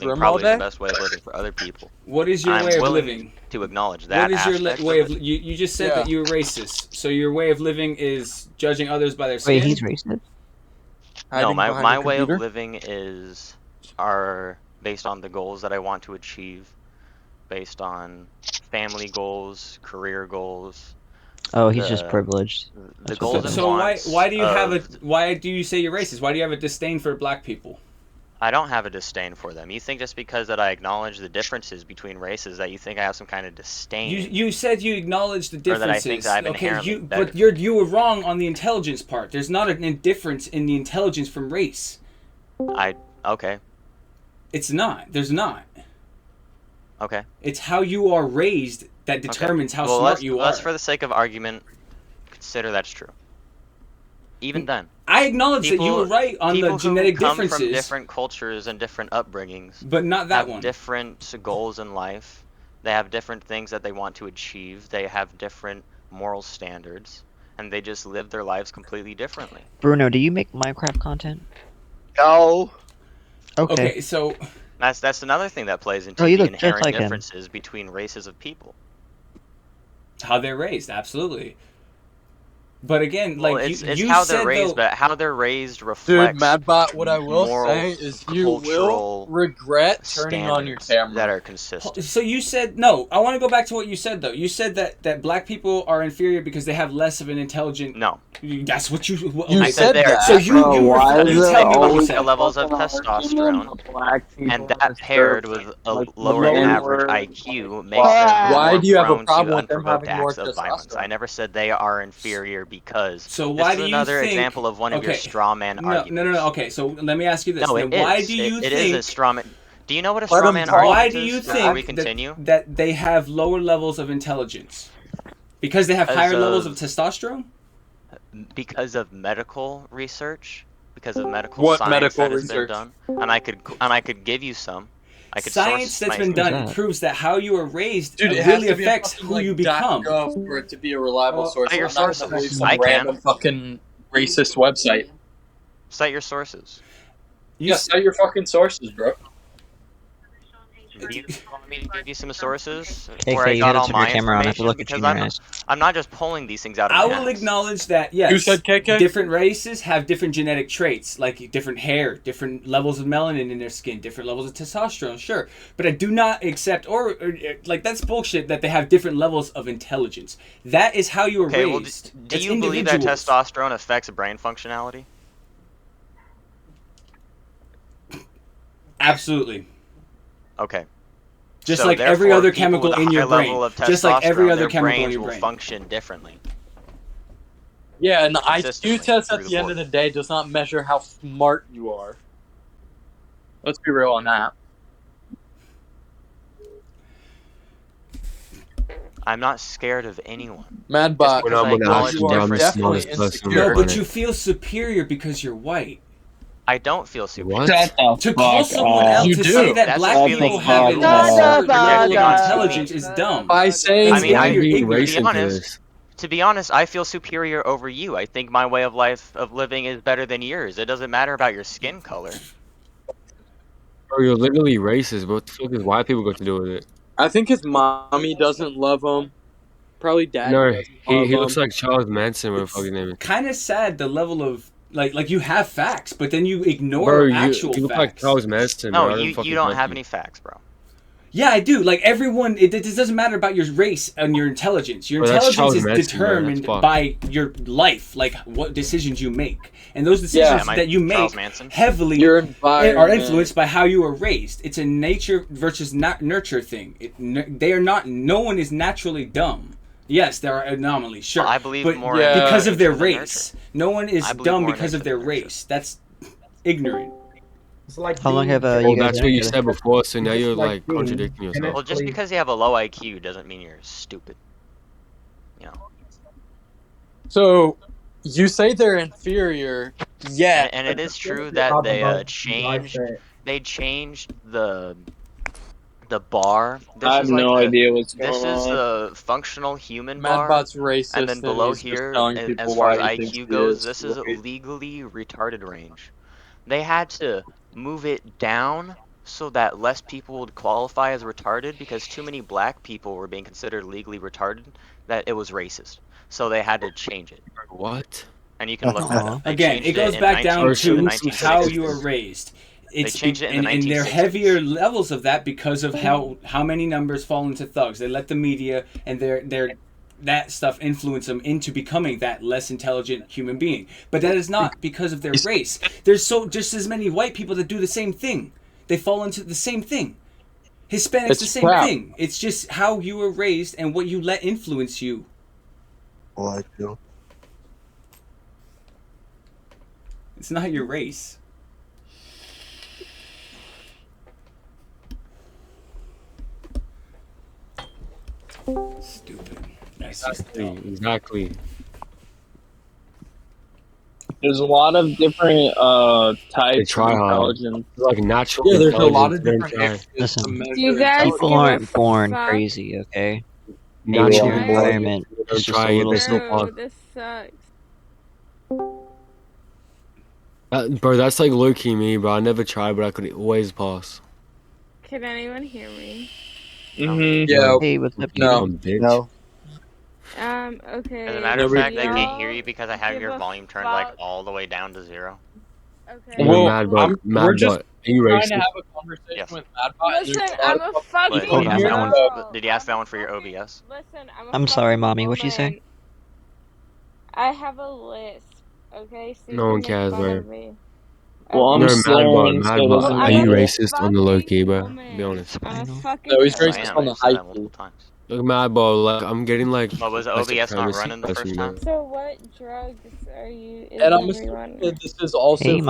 living room probably all the day? best way of living for other people. What is your I'm way of willing living? to acknowledge that What is your aspect way of of it. you just said Yeah. that you're racist. So your way of living is judging others by their Wait, skin? he's racist? No, Hiding behind my your way of computer? living are based on the goals that I want to achieve, based on family goals, career goals, Oh, he's just the privileged. the That's goals what and that So wants why do you have a of. why do you say you're racist? Why do you have a disdain for black people? I don't have a disdain for them. You think just because that I acknowledge the differences between races that you think I have some kind of disdain? You said you acknowledge the Or that I think differences. that I'm Okay, inherently better. but you were wrong on the intelligence part. There's not an indifference in the intelligence from race. Okay. It's not. There's not. Okay. It's how you are raised that determines how Well, smart you are. let's, for the sake of argument, consider that's true. Even then, I acknowledge that you were right on the people genetic who come differences, from different cultures and different upbringings but not that have one. different goals in life. They have different things that they want to achieve. They have different moral standards, and they just live their lives completely differently. Bruno, do you make Minecraft content? No. Okay. So That's another thing that plays into Oh, you the look just inherent like him. differences between races of people. how they're raised, absolutely. But again, Well, like it's you how said they're raised, though, but how they're raised Dude, reflects Madbot, what I will moral, say is you will cultural regret turning on your standards that camera. are consistent. So you said no. I want to go back to what you said though. You said that black people are inferior because they have less of an intelligent. No, That's what you. You I said they are that. So you Bro, you why were is you it tell me what you always said. the levels of fucking testosterone, argument with black people and in that this paired server? with a Like, lower than N-word. average IQ makes Ah. them Why more do you have a prone problem to with them unprovoked having more acts of violence. testosterone? I never said they are inferior because So this why is do you another think? example of one of your Okay. straw man No, arguments. no. Okay, so let me ask you this. No, Then it why is. do you It think? is a straw man. Do you know what a Let straw him man talk. argument Why is? do you Before we think continue? that they have lower levels of intelligence? Because they have Because higher levels of- of testosterone? Because of medical research, because of medical What science medical that has been research? done, and I could give you some. I could Science source that's my- been done that? proves that how you are raised Dude, it really has to be affects a fucking, who like, you become. .gov for it to be a reliable source. Cite your I'm not gonna sources. believe some I can. random fucking racist website. Cite your sources. You Yeah, s- cite your fucking sources, bro. Do you want me to give you some sources KK, where I you got gotta all turn your my camera on. I have to information? look at you Because in your eyes. I'm not just pulling these things out of I my will ass. acknowledge that yes, Who said KK? different races have different genetic traits, like different hair, different levels of melanin in their skin, different levels of testosterone. Sure, but I do not accept or like that's bullshit that they have different levels of intelligence. That is how you were Okay, well, raised. do That's you believe that individuals. testosterone affects brain functionality? Absolutely. Okay. Just So like every therefore, other people chemical with a in your high brain. level of Just like every testosterone, other their chemical in brains your will brain. function differently. Yeah, and the IQ Consistently, test through at the the end board. of the day does not measure how smart you are. Let's be real on that. I'm not scared of anyone. Madbot, Because I acknowledge you are different definitely skills. insecure. No, but you feel superior because you're white. I don't feel superior. What? Shut the To call fuck someone up. out You to do. say that That's black a people feeling have a you lesser hold, level projecting of onto intelligence me. is dumb. By saying I mean, now I, you're to ignorant. be honest, I feel superior over you. I think my way of life of living is better than yours. It doesn't matter about your skin color. Bro, you're literally racist. What the fuck is white people got to do with it? I think his mommy doesn't love him. Probably daddy No, doesn't he love him. looks like Charles Manson, whatever the fuck his name is. Kind of sad the level of like you have facts, but then you ignore Bro, you actual look facts. like Charles Manson. No, bro. I you fucking don't trust have you. any facts, bro. Yeah, I do. Like everyone, it doesn't matter about your race and your intelligence. Your Bro, that's intelligence Charles is Manson, bro. That's determined fucked. by your life, like what decisions you make, and those decisions Am I that you Charles make Manson? heavily Your are environment. influenced by how you are raised. It's a nature versus not nurture thing. They are not. No one is naturally dumb. Yes, there are anomalies, sure. Well, I believe but more Yeah. in because of their nature than race. No one is I believe dumb more in because of nature their than nurture. race. That's ignorant. It's like How long have Well, you guys that's been what you together? said before, so now Just you're like like being contradicting yourself. Well, just because you have a low IQ doesn't mean you're stupid. You know. So, you say they're inferior, yet And it is true Talk that they about changed. life, They changed the bar. This I have is like no idea what's this going is on. the functional human bar. Madbot's racist, And then below he's just here, telling as people far why as he thinks IQ he goes, is this is right. legally retarded range. They had to move it down so that less people would qualify as retarded because too many black people were being considered legally retarded that it was racist. So they had to change it. What? And you can look that up. They Again, changed it goes in back down 19 in the to how you were 1960s. raised. They changed it in the and there are 1960s. heavier levels of that because of how many numbers fall into thugs. They let the media and their that stuff influence them into becoming that less intelligent human being. But that is not because of their race. There's just as many white people that do the same thing. They fall into the same thing. Hispanics It's the same crap. thing. It's just how you were raised and what you let influence you. What? It's not your race. Stupid. That's just dumb. Exactly. There's a lot of different types of try hard. intelligence. Like natural. Yeah, there's a lot of intelligence, different areas to Listen, measure You guys intelligence. people give a aren't born fuck. crazy, okay? Natural Nature and Right. environment Don't is just try a it, little they still Bro, pause. this sucks. Bro, that's like low key me, bro. I never tried, but I could always pass. Can anyone hear me? Mm-hmm. Yeah, Hey, what's up, no. dude? Bitch. No. Okay. As a matter of Nobody- fact, they can't y'all hear you because I have give your a volume turned like fuck. all the way down to 0. Okay. Well, Madbot, we're just Madbot, are you trying to racist? have a conversation Yes. with Madbot. and Listen, there's I'm lot a of fucking But Hold did on, you ask I that want- one? girl. Did you ask I'm that a one for your fucking- OBS? Listen, I'm sorry, fucking mommy. What'd you say? woman. I have a list, okay? So you No one can cares, make fun bro. of me. Well, I'm No, Okay? slowing, so Madbot, doesn't are you I'm a matter. racist on the low key, bro? woman. Be honest. I'm a Spinal. fucking No, he's Yes, I racist am. on I the said high that multiple key. times. Look, Madbot, like I'm getting like. But was like OBS not supremacy running the first person, time? bro. So what drugs are you? Is And I'm everyone? assuming that this is also Hey,